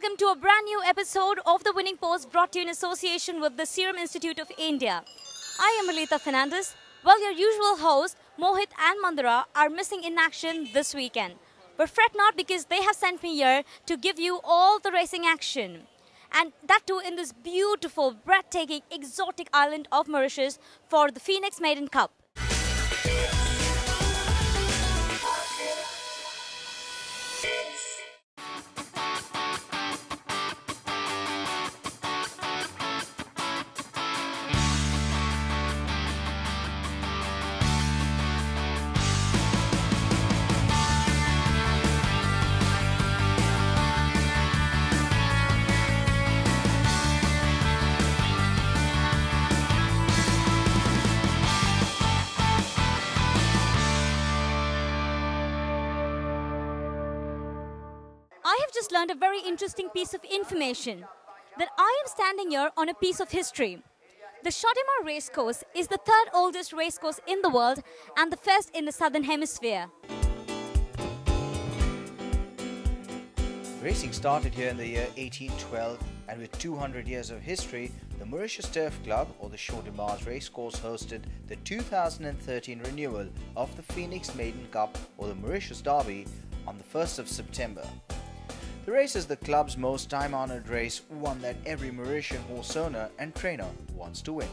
welcome to a brand new episode of The Winning Post brought to you in association with the Serum Institute of India. I am Alita Fernandez. Well, your usual hosts, Mohit and Mandara, are missing in action this weekend. But fret not because they have sent me here to give you all the racing action. And that too in this beautiful, breathtaking, exotic island of Mauritius for the Phoenix Maiden Cup. I have just learned a very interesting piece of information, that I am standing here on a piece of history. The Shalimar Racecourse is the third oldest racecourse in the world and the first in the southern hemisphere. Racing started here in the year 1812, and with 200 years of history, the Mauritius Turf Club, or the Shalimar Racecourse, hosted the 2013 renewal of the Phoenix Maiden Cup, or the Mauritius Derby, on the 1st of September. The race is the club's most time-honored race, one that every Mauritian horse owner and trainer wants to win.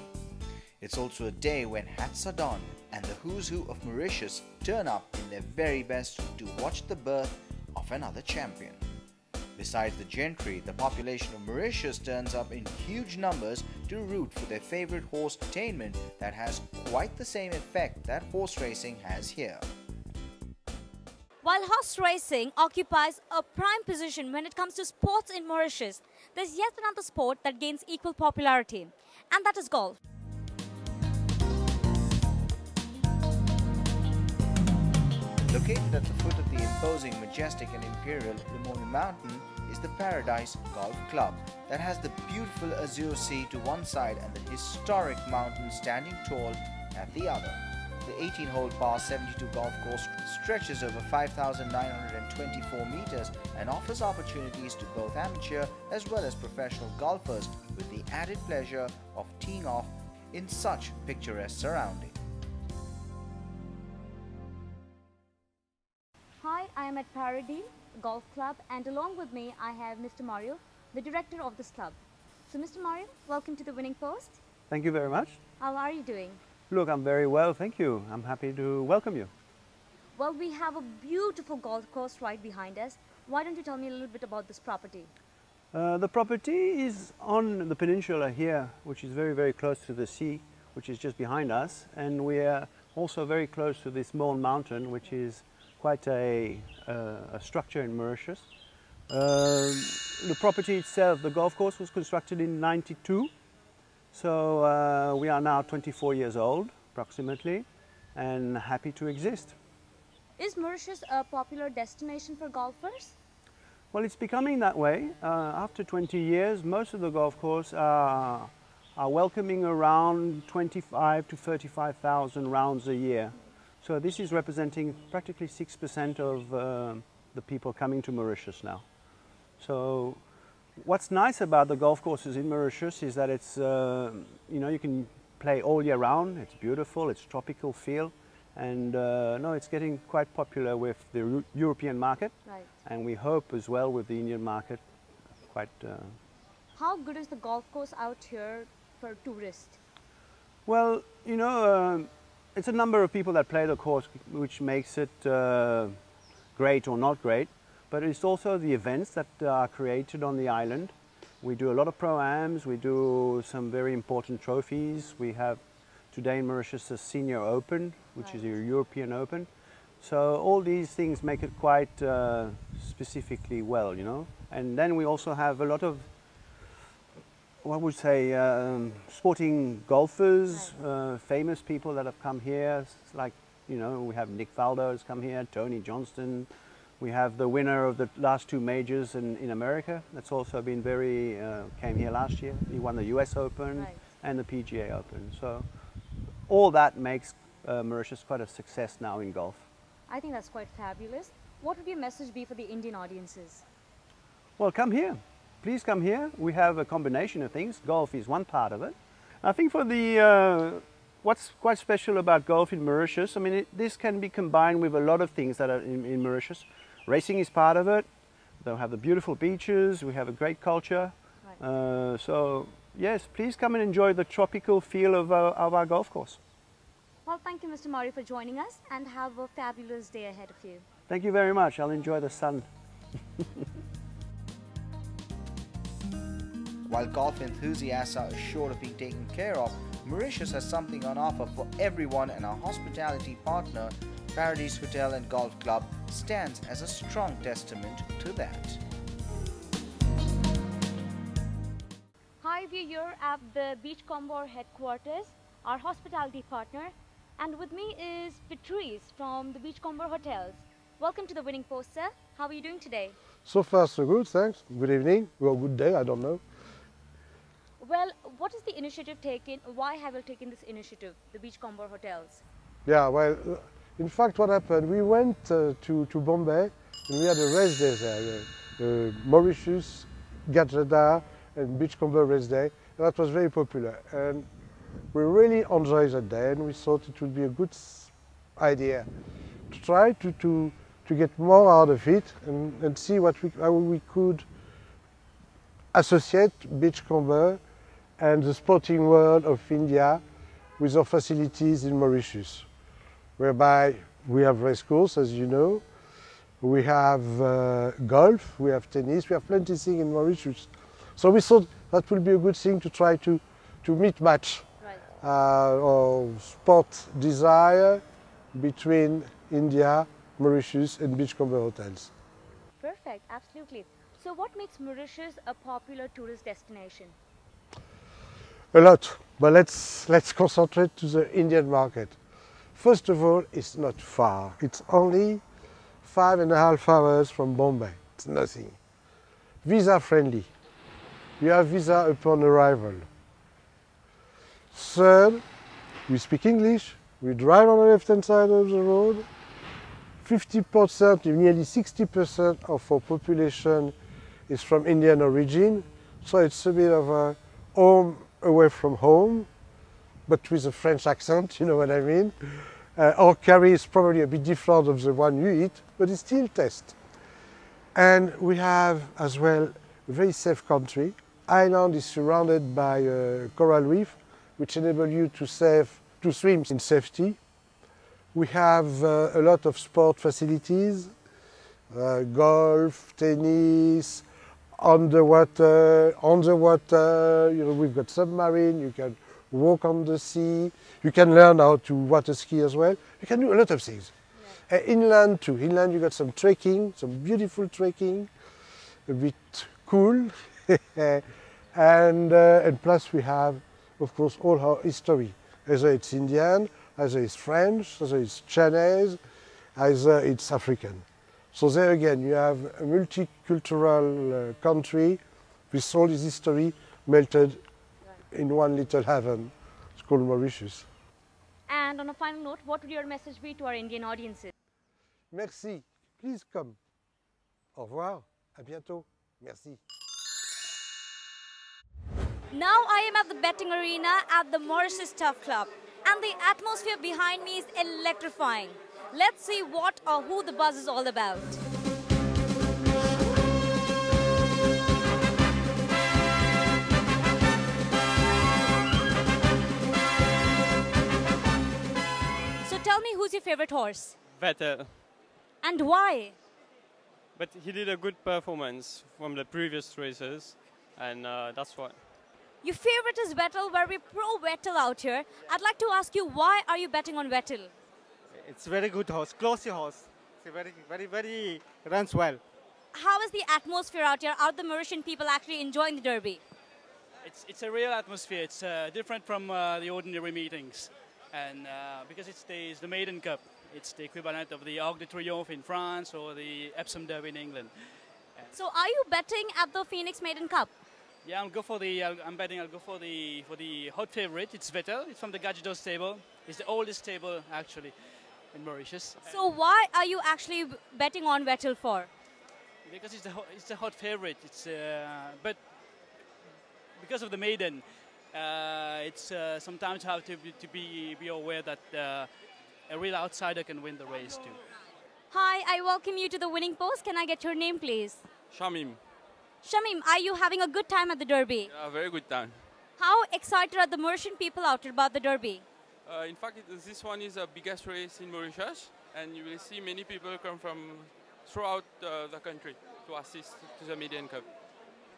It's also a day when hats are donned and the who's who of Mauritius turn up in their very best to watch the birth of another champion. Besides the gentry, the population of Mauritius turns up in huge numbers to root for their favorite horse entertainment that has quite the same effect that horse racing has here. While horse racing occupies a prime position when it comes to sports in Mauritius, there's yet another sport that gains equal popularity, and that is golf. Located at the foot of the imposing, majestic and imperial Limoni Mountain is the Paradise Golf Club that has the beautiful azure sea to one side and the historic mountain standing tall at the other. The 18-hole par 72 golf course stretches over 5,924 meters and offers opportunities to both amateur as well as professional golfers with the added pleasure of teeing off in such picturesque surroundings. Hi, I am at Paradise Golf Club, and along with me I have Mr. Mario, the director of this club. So Mr. Mario, welcome to the Winning Post. Thank you very much. How are you doing? Look, I'm very well, thank you. I'm happy to welcome you. Well, we have a beautiful golf course right behind us. Why don't you tell me a little bit about this property? The property is on the peninsula here, which is very, very close to the sea, which is just behind us. And we are also very close to this Mourne Mountain, which is quite a structure in Mauritius. The property itself, the golf course, was constructed in '92. So we are now 24 years old, approximately, and happy to exist. Is Mauritius a popular destination for golfers? Well, it's becoming that way. After 20 years, most of the golf courses are welcoming around 25 to 35,000 rounds a year. So this is representing practically 6% of the people coming to Mauritius now. So what's nice about the golf courses in Mauritius is that it's, you can play all year round. It's beautiful, it's tropical feel, and no, it's getting quite popular with the European market, right. And we hope as well with the Indian market. Quite. How good is the golf course out here for tourists? Well, it's a number of people that play the course which makes it great or not great. But it's also the events that are created on the island. We do a lot of pro-ams, we do some very important trophies. We have today in Mauritius a Senior Open, which is a European Open. So all these things make it quite specifically well, And then we also have a lot of, what would say, sporting golfers, famous people that have come here, like, we have Nick Faldo has come here, Tony Johnston. We have the winner of the last two majors in America. That's also been came here last year. He won the US Open, right, and the PGA Open. So all that makes Mauritius quite a success now in golf. I think that's quite fabulous. What would your message be for the Indian audiences? Well, come here. please come here. We have a combination of things. Golf is one part of it. I think for the what's quite special about golf in Mauritius, I mean, this can be combined with a lot of things that are in Mauritius. Racing is part of it. They'll have the beautiful beaches. We have a great culture. Right. So yes, please come and enjoy the tropical feel of our golf course. Well, thank you, Mr. Murray, for joining us, and have a fabulous day ahead of you. Thank you very much. I'll enjoy the sun. While golf enthusiasts are assured of being taken care of, Mauritius has something on offer for everyone, and our hospitality partner, Paradise Hotel and Golf Club, stands as a strong testament to that. Hi, we're here at the Beachcomber headquarters, our hospitality partner, and with me is Patrice from the Beachcomber Hotels. Welcome to the Winning Post, sir. How are you doing today? So far, so good, thanks. Good evening, or good day, I don't know. Well, what is the initiative taken? Why have you taken this initiative, the Beachcomber Hotels? Yeah, well, in fact, what happened, we went to Bombay, and we had a race day there, Mauritius, Gajada, and Beachcomber race day, and that was very popular. And we really enjoyed that day, and we thought it would be a good idea to try to get more out of it and see how we could associate Beachcomber and the sporting world of India with our facilities in Mauritius, whereby we have race course, as you know, we have golf, we have tennis, we have plenty of things in Mauritius. So we thought that would be a good thing to try to match our sport desire between India, Mauritius and Beachcomber hotels. Perfect, absolutely. So what makes Mauritius a popular tourist destination? A lot, but let's concentrate to the Indian market. First of all, it's not far. It's only 5.5 hours from Bombay. It's nothing. Visa friendly. You have visa upon arrival. Third, we speak English. We drive on the left-hand side of the road. 50%, nearly 60% of our population is from Indian origin. So it's a bit of a home away from home, but with a French accent, you know what I mean. Our curry is probably a bit different of the one you eat, but it's still taste. And we have as well a very safe country. Island is surrounded by a coral reef, which enable you to swim in safety. We have a lot of sport facilities, golf, tennis, underwater, you know, we've got submarine, you can walk on the sea, you can learn how to water ski as well. You can do a lot of things. Yeah. Inland too, inland you got some trekking, some beautiful trekking, a bit cool. And plus we have, of course, all our history, either it's Indian, either it's French, either it's Chinese, either it's African. So there again, you have a multicultural country with all its history melted in one little heaven. It's called Mauritius. And on a final note, what would your message be to our Indian audiences? Merci. Please come. Au revoir. À bientôt. Merci. Now I am at the betting arena at the Mauritius Turf Club, and the atmosphere behind me is electrifying. Let's see what or who the buzz is all about. So tell me, who's your favorite horse? Vettel. And why? But he did a good performance from the previous races, and that's what. Your favorite is Vettel, where we pro Vettel out here. I'd like to ask you, why are you betting on Vettel? It's a very good horse, classy horse. It's very runs well. How is the atmosphere out here? Are the Mauritian people actually enjoying the Derby? It's a real atmosphere. It's different from the ordinary meetings, and because it's the Maiden Cup, it's the equivalent of the Arc de Triomphe in France or the Epsom Derby in England. So, are you betting at the Phoenix Maiden Cup? Yeah, I'll go for the. I'm betting. I'll go for the hot favorite. It's Vettel. It's from the Gajado stable. It's the oldest stable actually in Mauritius. So, why are you actually betting on Vettel for? Because it's a hot favorite. But because of the maiden, it's sometimes have to be aware that a real outsider can win the race too. Hi, I welcome you to the winning post. Can I get your name, please? Shamim. Shamim, are you having a good time at the Derby? Yeah, very good time. How excited are the Mauritian people out here about the Derby? In fact, this one is the biggest race in Mauritius, and you will see many people come from throughout the country to assist to the Maiden Cup.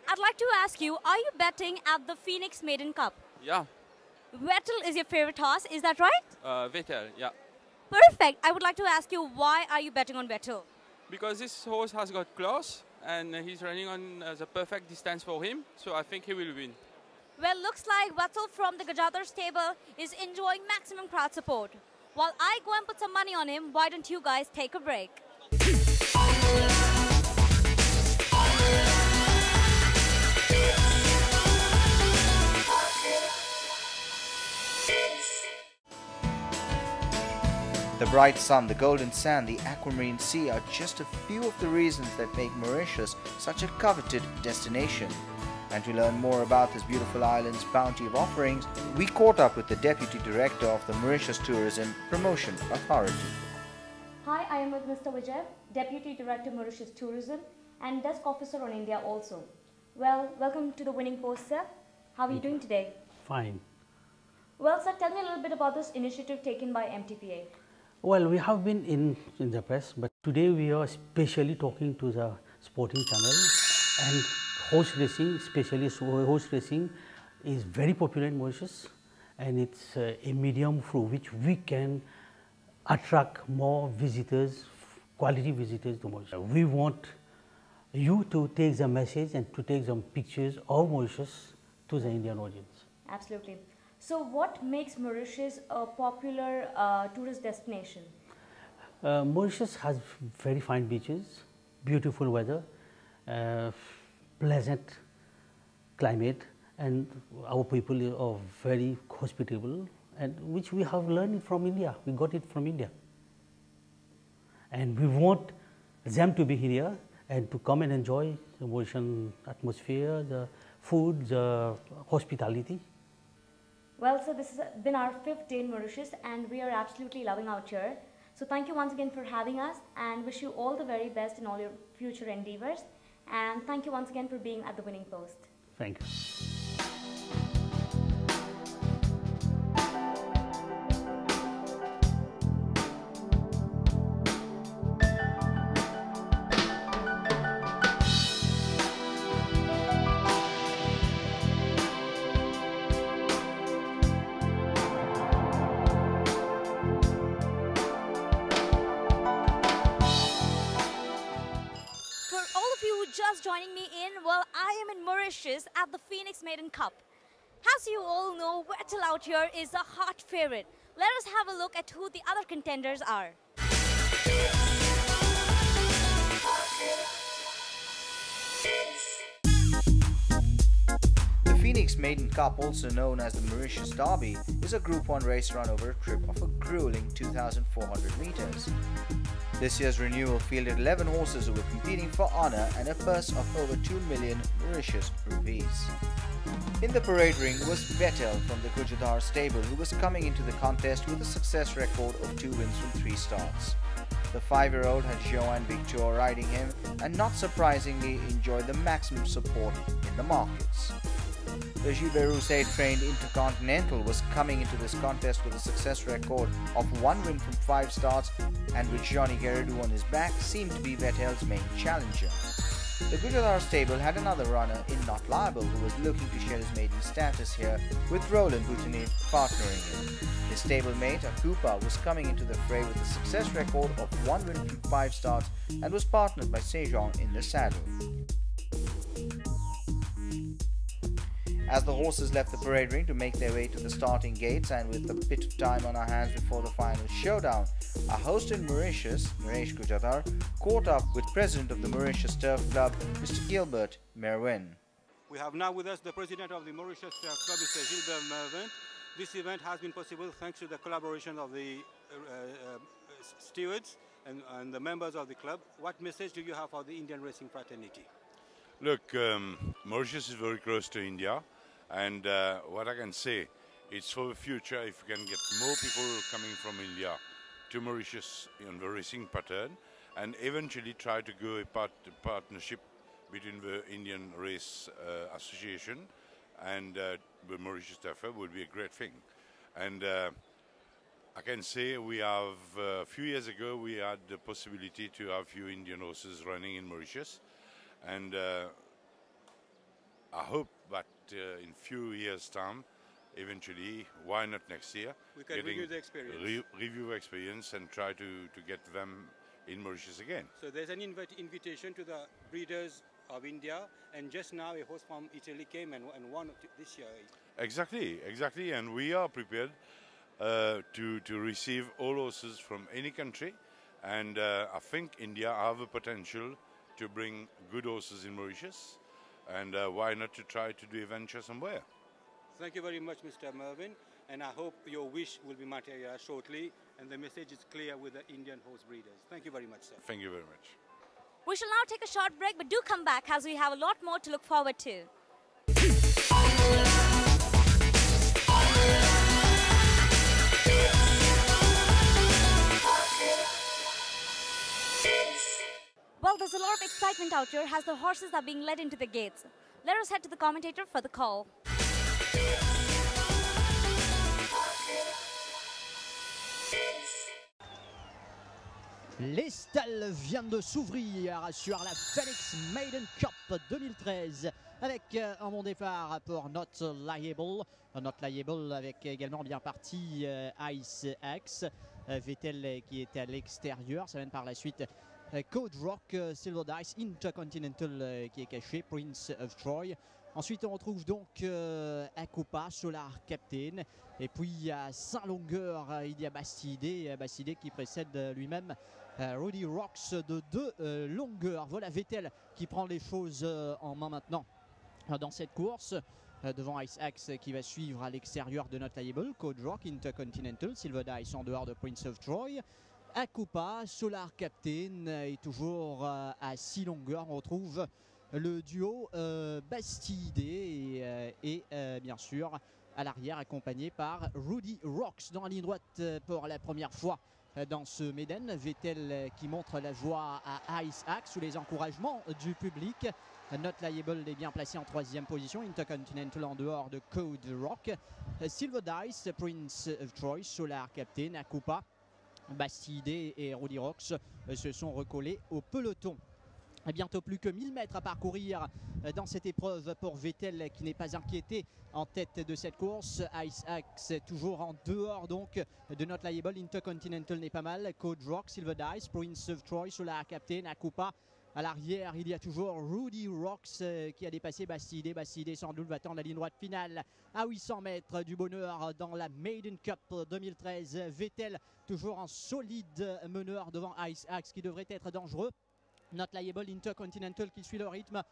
I'd like to ask you, are you betting at the Phoenix Maiden Cup? Yeah, Vettel is your favorite horse, is that right? Vettel, yeah. Perfect. I would like to ask you, why are you betting on Vettel? Because this horse has got class, and he's running on the perfect distance for him, so I think he will win. Well, looks like Vettel from the Gajadhar stable is enjoying maximum crowd support. While I go and put some money on him, why don't you guys take a break? The bright sun, the golden sand, the aquamarine sea are just a few of the reasons that make Mauritius such a coveted destination. And to learn more about this beautiful island's bounty of offerings, we caught up with the Deputy Director of the Mauritius Tourism Promotion Authority. Hi, I am with Mr. Vijay, Deputy Director Mauritius Tourism and Desk Officer on India also. Well, welcome to the winning post, sir. How are you doing today? Fine. Well, sir, tell me a little bit about this initiative taken by MTPA. Well, we have been in the press, but today we are specially talking to the sporting channel, and horse racing, especially horse racing, is very popular in Mauritius, and it's a medium through which we can attract more visitors, quality visitors to Mauritius. We want you to take the message and to take some pictures of Mauritius to the Indian audience. Absolutely. So what makes Mauritius a popular tourist destination? Mauritius has very fine beaches, beautiful weather, pleasant climate, and our people are very hospitable, and which we have learned from India. We got it from India. And we want them to be here and to come and enjoy the Mauritian atmosphere, the food, the hospitality. Well, so this has been our 5th day in Mauritius, and we are absolutely loving out here. So thank you once again for having us, and wish you all the very best in all your future endeavors. And thank you once again for being at the winning post. Thank you. Just joining me in, well, I am in Mauritius at the Phoenix Maiden Cup. As you all know, Vettel out here is a hot favorite. Let us have a look at who the other contenders are. The Phoenix Maiden Cup, also known as the Mauritius Derby, is a Group 1 race run over a trip of a grueling 2,400 meters. This year's renewal fielded 11 horses who were competing for honour and a purse of over 2 million Mauritius rupees. In the parade ring was Vettel from the Gajadhar stable, who was coming into the contest with a success record of 2 wins from 3 starts. The 5-year-old had Joanne Victor riding him and not surprisingly enjoyed the maximum support in the markets. The Gilbert trained Intercontinental was coming into this contest with a success record of 1 win from 5 starts, and with Johnny Garrido on his back, seemed to be Vettel's main challenger. The Gajadhar stable had another runner in Not Liable, who was looking to share his maiden status here, with Roland Boutonnais partnering him. His stablemate, Akupa, was coming into the fray with a success record of 1 win from 5 starts and was partnered by Sejong in the saddle. As the horses left the parade ring to make their way to the starting gates, and with a bit of time on our hands before the final showdown, our host in Mauritius, Naresh Gujadhar, caught up with President of the Mauritius Turf Club, Mr. Gilbert Merwin. We have now with us the President of the Mauritius Turf Club, Mr. Gilbert Merwin. This event has been possible thanks to the collaboration of the stewards and the members of the club. What message do you have for the Indian racing fraternity? Look, Mauritius is very close to India, and what I can say, it's for the future if we can get more people coming from India to Mauritius in the racing pattern, and eventually try to go a partnership between the Indian Race Association and the Mauritius Derby would be a great thing. And I can say we have, a few years ago, we had the possibility to have few Indian horses running in Mauritius. And I hope that in few years' time, eventually, why not next year? We can review the experience. Review the experience and try to get them in Mauritius again. So there's an invitation to the breeders of India, and just now a horse from Italy came and won this year. Exactly, and we are prepared to receive all horses from any country, and I think India have a potential to bring good horses in Mauritius, and why not to try to do a venture somewhere. Thank you very much, Mr. Mervyn, and I hope your wish will be materialized shortly, and the message is clear with the Indian horse breeders. Thank you very much, sir. Thank you very much. We shall now take a short break, but do come back as we have a lot more to look forward to. Well, there's a lot of excitement out here as the horses are being led into the gates. Let us head to the commentator for the call. Les stalles viennent de s'ouvrir sur la Phoenix Maiden Cup 2013 avec un bon départ pour Not Liable. Not Liable avec également bien parti Ice Axe. Vettel qui est à l'extérieur. Ça mène par la suite Code Rock, Silver Dice, Intercontinental qui est caché, Prince of Troy. Ensuite, on retrouve donc Acopa, Solar Captain. Et puis à Saint-Longueur, il y a Bastidé qui précède lui-même Rudy Rocks de 2 longueurs. Voilà Vettel qui prend les choses en main maintenant dans cette course. Devant Ice Axe qui va suivre à l'extérieur de Not Liable, Code Rock, Intercontinental, Silver Dice en dehors de Prince of Troy. Acopa, Solar Captain et toujours à 6 longueurs, on retrouve le duo Bastidé et bien sûr à l'arrière accompagné par Rudy Rocks dans la ligne droite pour la première fois dans ce Maiden. Vettel qui montre la voie à Ice Axe sous les encouragements du public. Not Liable est bien placé en 3e position. Intercontinental en dehors de Code Rock. Silver Dice, Prince of Troy, Solar Captain, Acopa, Bastidé et Rudy Rocks se sont recollés au peloton. Bientôt plus que 1000 mètres à parcourir dans cette épreuve pour Vettel qui n'est pas inquiété en tête de cette course. Ice Axe toujours en dehors donc de Not Liable. Intercontinental n'est pas mal. Code Rock, Silver Dice, Prince of Troy, Solar Captain, Acopa. À l'arrière, il y a toujours Rudy Rocks qui a dépassé Bastidé. Bastidé sans doute va tendre la ligne droite finale à 800 mètres du bonheur dans la Maiden Cup 2013. Vettel toujours en solide meneur devant Ice Axe qui devrait être dangereux. Not Liable, Intercontinental qui suit le rythme.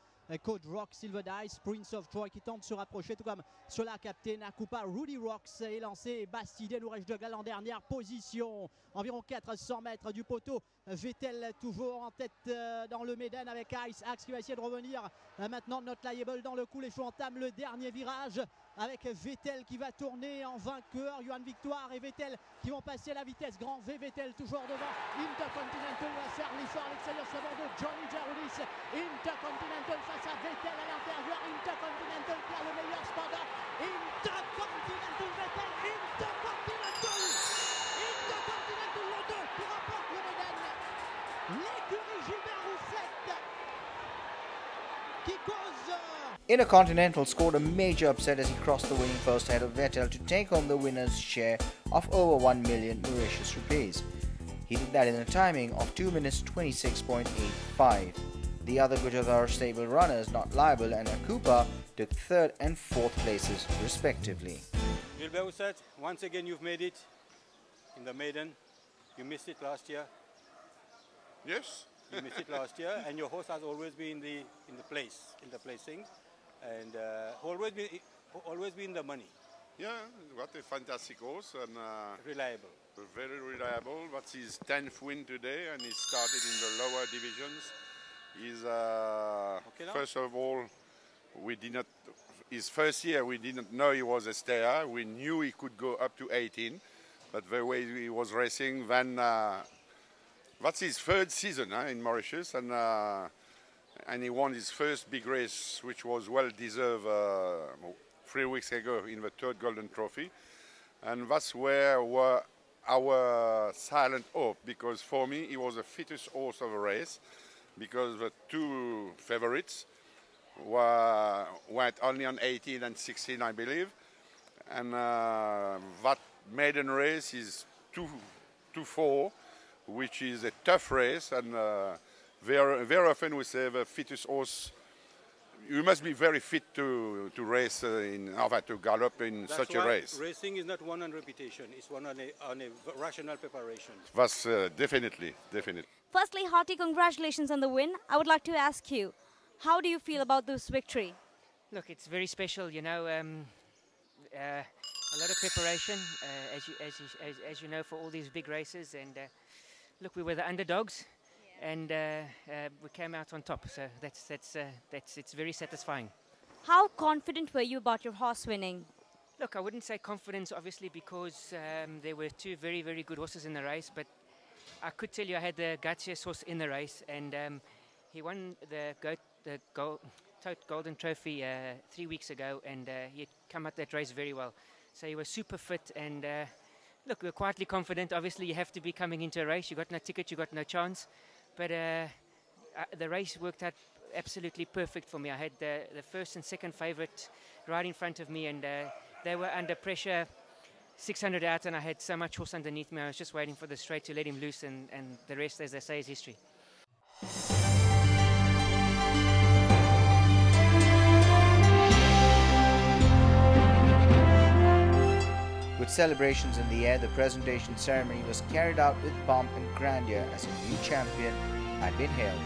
Code Rock, Silver Dice, Prince of Troy qui tente de se rapprocher, tout comme Solar Captain, Acopa, Rudy Rocks est lancé. Bastidé nous reste de Galles en dernière position. Environ 400 mètres du poteau. Vettel toujours en tête dans le Maiden avec Ice Axe qui va essayer de revenir. Maintenant Not Liable dans le coup. Les chevaux entament le dernier virage avec Vettel qui va tourner en vainqueur. Johan Victoire et Vettel qui vont passer à la vitesse grand V. Vettel toujours devant. Intercontinental va faire l'effort à l'extérieur sur bord de Johnny Jaroulis. Intercontinental face à Vettel à l'intérieur. Intercontinental qui a le meilleur cependant. Intercontinental Vettel. Intercontinental le 2 qui remporte le Maiden. L'écurie Gilbert Roussette qui cause. Intercontinental scored a major upset as he crossed the winning post ahead of Vettel to take home the winner's share of over 1 million Mauritius rupees. He did that in a timing of 2 minutes 26.85. The other Gujarat stable runners, Not Liable and Akupa, took 3rd and 4th places respectively. Gilbert Roussette, once again you've made it in the Maiden. You missed it last year. Yes. You missed it last year, and your horse has always been in the placing, and always been the money. Yeah, what a fantastic horse and reliable. very reliable. That's his 10th win today, and he started in the lower divisions. He's, first of all, his first year we didn't know he was a stayer. We knew he could go up to 18, but the way he was racing, then that's his third season in Mauritius, and he won his first big race, which was well deserved 3 weeks ago in the third Golden Trophy. And that's where were our silent hope, because for me he was the fittest horse of the race, because the two favorites went only on 18 and 16, I believe. And that maiden race is 2-4, which is a tough race, and very often we say the fittest horse, you must be very fit to race, to gallop in such a race. Racing is not won on reputation, it's won on a rational preparation. That's definitely. Firstly, hearty congratulations on the win. I would like to ask you, how do you feel about this victory? Look, it's very special, you know, a lot of preparation, as you know, for all these big races. And look, we were the underdogs, and we came out on top. So it's very satisfying. How confident were you about your horse winning? Look, I wouldn't say confidence, obviously, because there were two very, very good horses in the race. But I could tell you I had the gutsiest horse in the race, and he won the Golden Trophy 3 weeks ago, and he had come out that race very well. So he was super fit, and look, we were quietly confident. Obviously, you have to be coming into a race. You got no ticket, you got no chance. But the race worked out absolutely perfect for me. I had the first and second favourite right in front of me, and they were under pressure, 600 out, and I had so much horse underneath me. I was just waiting for the straight to let him loose, and the rest, as they say, is history. With celebrations in the air, the presentation ceremony was carried out with pomp and grandeur as a new champion had been hailed.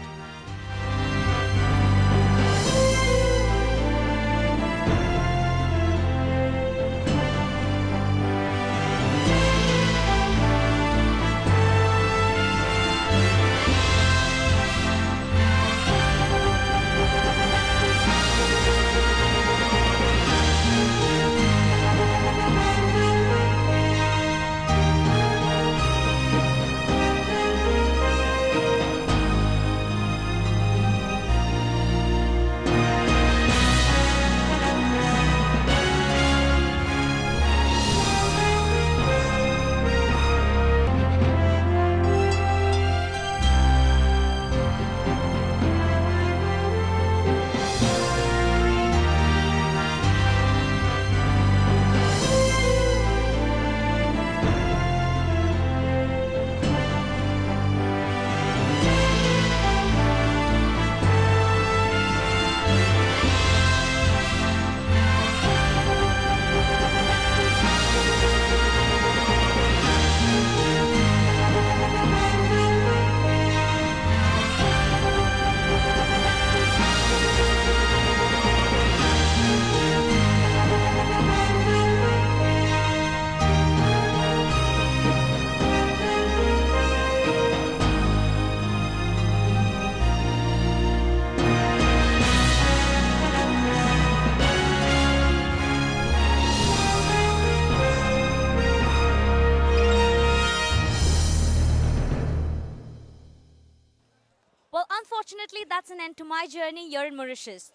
Well, unfortunately, that's an end to my journey here in Mauritius.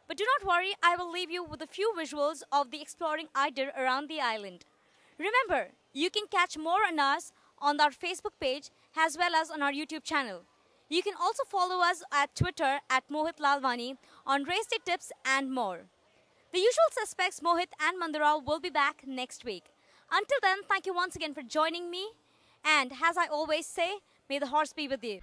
But do not worry, I will leave you with a few visuals of the exploring I did around the island. Remember, you can catch more on us on our Facebook page as well as on our YouTube channel. You can also follow us at Twitter at Mohit Lalwani on race day tips and more. The usual suspects Mohit and Mandara will be back next week. Until then, thank you once again for joining me. And as I always say, may the horse be with you.